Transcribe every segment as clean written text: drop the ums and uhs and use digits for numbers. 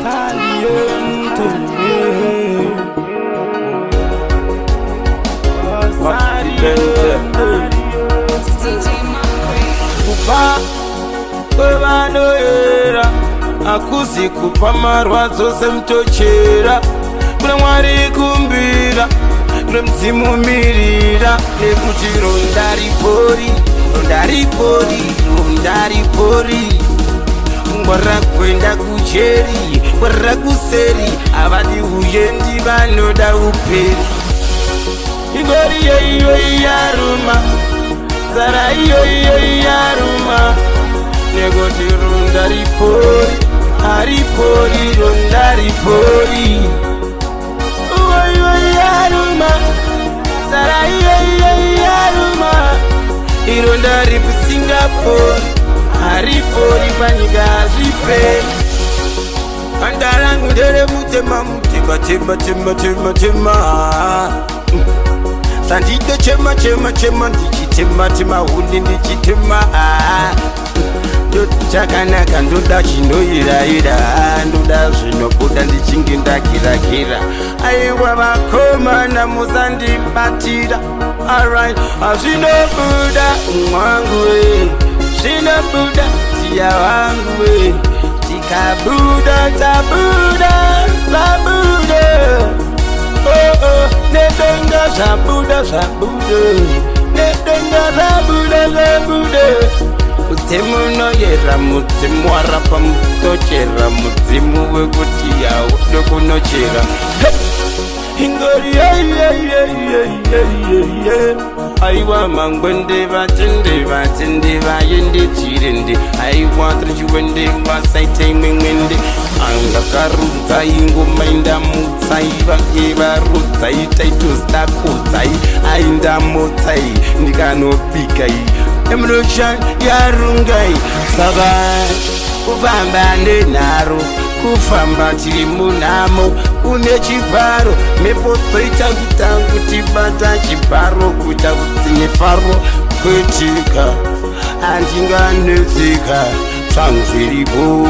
Caliente. Kupa kwevanoera akuzi kupa marwadzo semtochera kuna Mwari kumbira kuna Mudzimu mirira nekuti ronda ripori ngwarira kwenda kucheri ngwarira kuseri avadi uyendi vanoda uperi ingori iyo yaruma zara iyo yaruma nekuti ronda ripori haripori ronda ripori iyo yaruma zara iyo yaruma ironda ripu Singapore haripori panyika zviperi andarangu ndere mutema sandide chema ndichitema hundi ndichitema chakanaka ndoda chinoiraira ndoda zvinobuda ndichinge ndagirakira aiwa vakomana musandibatira alright zvinobuda mwangu zvinobuda tia wangu tikabuda tabuda nedenga zvabuda nedenga zvabuda Mudzimu unoyera mudzimu warapa mutochera mudzimu wekuti yaudo kunochera ingori aiwa mangwende vatende vayende chirende aiwa trichiwende vasaite imwemwende angakarudza ingoma indamutsai vake varudzai taitozdakudzai aindamotsai ndikanopikai emunocha yarungai saka kufamba nenharo kufamba tiri munhamo kune chibharo mhepo dzoita kutangu tibata chibharo kuita kutsinye faro kwetika handinganetseka zvangu zviripo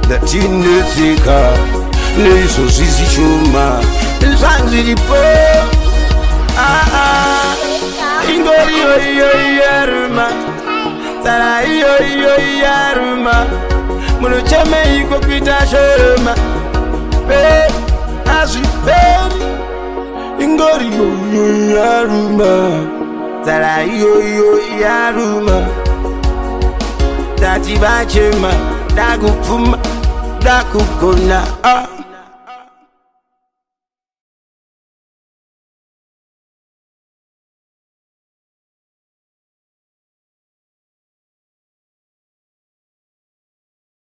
ndatinetseka neizvo zvizishoma zvangu zviripo ingori iyo yaruma sara iyo yaruma munochemeiko kuita shoroma azviperi ingori iyo yaruma sara iyo yaruma ndati vachema ndakupfuma ndakugona